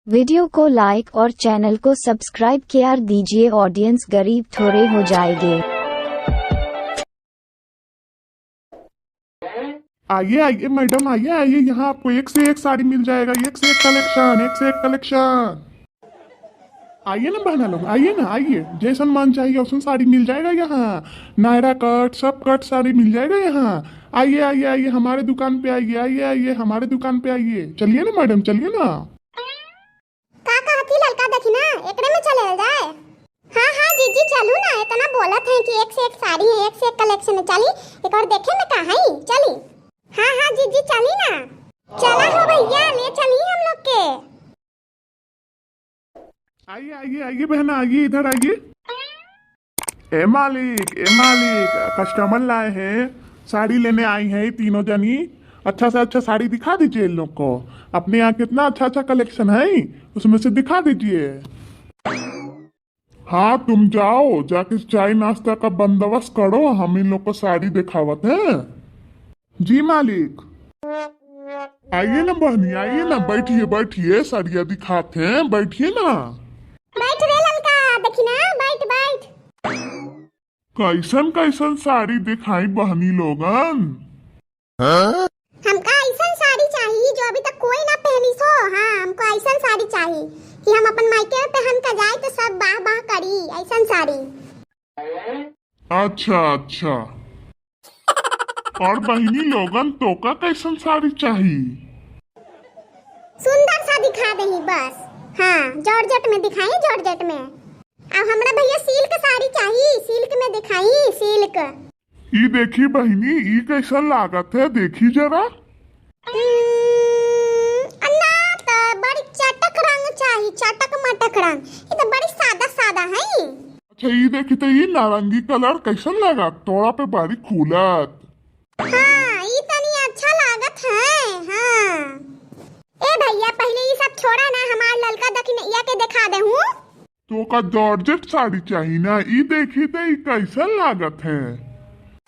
Video को like और channel को सब्सक्राइब कर दीजिए। ऑडियंस गरीब थोड़े हो जाएंगे। आइए आइए मैडम, आइए आइए, यहाँ आपको एक से एक साड़ी मिल जाएगा। एक से एक कलेक्शन, एक से एक कलेक्शन। आइए ना बहना लोग, आइए ना, आइए। जैसन मन चाहिए वैसन साड़ी मिल जाएगा यहाँ। नायरा कट, सब कट साड़ी मिल जाएगा यहाँ। आइए आइए आइए, हमारे दुकान पे आइए, आइए आइए, हमारे दुकान पे आइए। चलिए ना मैडम, चलिए ना। का कहती लड़का देखी ना, एकरे में चले जाए। हाँ हाँ जीजी चलू ना, इतना बोलत है कि एक से एक साड़ी है, एक से एक कलेक्शन है। चली एक और देखे में कहाँ है, चली। हाँ हाँ जीजी चली ना, चला हो भैया, ले चली हम लोग के। आइए आइए आइए बहना, आइए, इधर आइए। ए मालिक, ए मालिक, कस्टमर लाए हैं, साड़ी लेने आई हैं तीनों जनी। अच्छा से अच्छा साड़ी दिखा दीजिए इन लोग को। अपने यहाँ कितना अच्छा अच्छा कलेक्शन है, उसमें से दिखा दीजिए। हाँ तुम जाओ, जाके चाय नाश्ता का बंदोबस्त करो, हम इन लोग को साड़ी दिखावत हैं। जी मालिक। आइए ना बहनी, आइए ना, बैठिए बैठिए, साड़ियाँ दिखाते हैं, बैठिए ना। बैठ रे लड़का, देखी ना, बैठ बैठ। कैसन कैसन साड़ी दिखाई बहनी लोगन। हमका ऐसा साड़ी चाहिए जो अभी तक कोई ना पहनी सो। हाँ हमको ऐसा साड़ी चाहिए कि हम अपन मायके में पहन कर जाए तो सब बाह बाह करी, ऐसा साड़ी। अच्छा अच्छा। और बहनी लोगन तो का कैसन साड़ी चाहिए। सुंदर सा दिखा दही बस। हाँ जॉर्जेट में दिखाई, जॉर्जेट में। अब हमरा भैया सिल्क साड़ी चाहिए, सिल्क में दिखाई, सिल्क। ई देखी बहनी, ई कैसन लागत है, देखी जरा। अन्ना तो बड़ी चटक रंग चाहिए, चटक मटक रंग। ये तो बड़ी सादा सादा है। अच्छा ई देखी तो ई नारंगी कलर कैसन लगा, तोड़ा पे बारी खुलत। हाँ ये तनी अच्छा लागत है। हाँ ए भैया पहले ये सब छोड़ा ना, हमार लड़का दखिया के दिखा दे हूँ। तो का जॉर्जेट साड़ी चाहिए ना, ई देखी तो ई कैसन लागत है।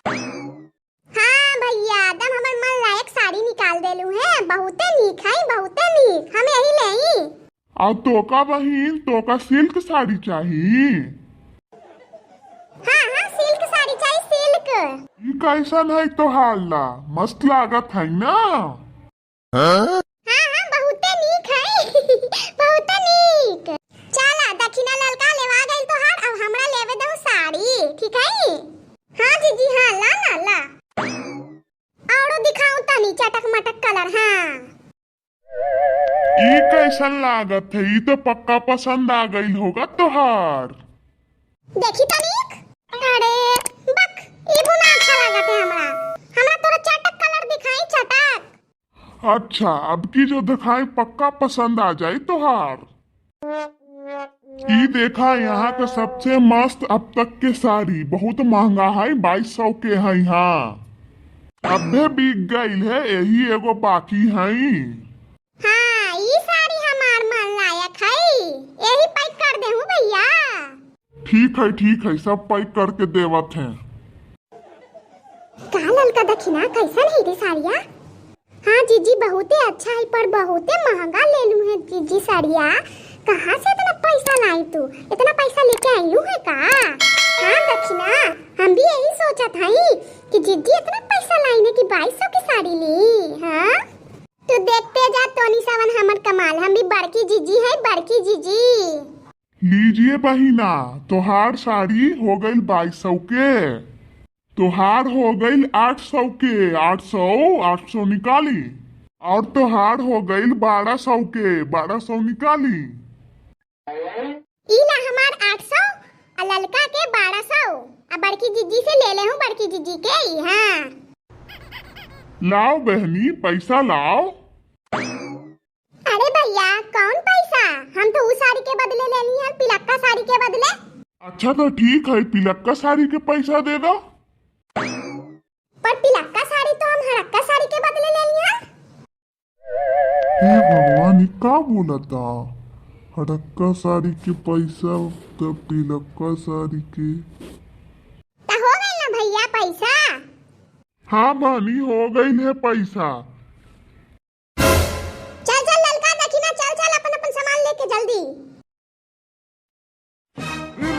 हाँ भैया एकदम हमार मन लायक साड़ी निकाल देलू है, बहुते नीक है, बहुते नीक, हम यही लेई। और तो का बहन, तो का सिल्क साड़ी चाहिए। हाँ हाँ सिल्क साड़ी चाहिए, सिल्क। ई कैसन है तोहार ला, मस्त लागत है ना। हाँ हाँ बहुते नीक है बहुते नीक। चला दक्षिणा ललका लेवा गइल तोहार, अब हमरा लेवे दो साड़ी, ठीक है। हाँ जीजी हाँ, ला ना ला। औरो दिखाऊं तनी चटक मटक कलर। हाँ ई कैसन लागत है, ई तो पक्का पसंद आ गई होगा तोहार। देखी तनिक। अरे बक, ई बुना अच्छा लागत है हमरा। हमरा तोरा चटक कलर दिखाई, चटक। अच्छा अब की जो दिखाई पक्का पसंद आ जाए तोहार। ई देखा यहाँ का सबसे मस्त अब तक के साड़ी, बहुत महंगा है, 2200 के है यहाँ। अबे बिक गई है, यही एगो बाकी है। हाँ ये साड़ी हमार मन लायक है, यही पैक कर दे हूँ भैया। ठीक है, सब पैक करके देवत हैं। कालल का दक्षिणा कैसन है रे साड़िया। हाँ जीजी बहुते अच्छा है, पर बहुते महंगा ले लू है जीजी साड़िया। कहाँ से इतना पैसा लाई तू, इतना पैसा लेके आई लू है का। हाँ दक्षिणा हम भी यही सोचा था कि जीजी इतना पैसा लाई ने कि 2200 की साड़ी ली। हाँ तू देखते जा तोनी सावन हमर कमाल, हम भी बड़की जीजी है, बड़की जीजी। लीजिए बहिना, तोहार साड़ी हो गई 2200 के, तोहार हो गई 800 के। 800 निकाली। और तोहार हो गई 1200 के, 1200 निकाली। इला हमार 800 और ललका के 1200। अब बड़की जीजी से ले ले हूँ, बड़की जीजी के ही। हाँ लाओ बहनी, पैसा लाओ। अरे भैया कौन पैसा, हम तो उस साड़ी के बदले लेनी है, पिलक्का साड़ी के बदले। अच्छा तो ठीक है, पिलक्का साड़ी के पैसा दे दो। पर पिलक्का साड़ी तो हम हरक्का साड़ी के बदले लेनी है। हे भगवान, का बोला था, हड़क्का साड़ी के पैसा तो पिलक्का साड़ी के। तो हो गई ना भैया पैसा। हाँ बहनी हो गई है पैसा। चल चल ललका दखिना, चल चल अपन अपन सामान लेके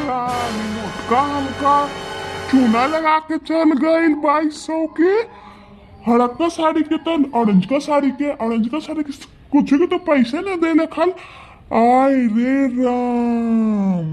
राम मोटका हमका चूना लगा के चल गई 2200 के। हड़का साड़ी के तो ऑरेंज का साड़ी के कुछ के तो पैसे न देने खल। आय रे राम।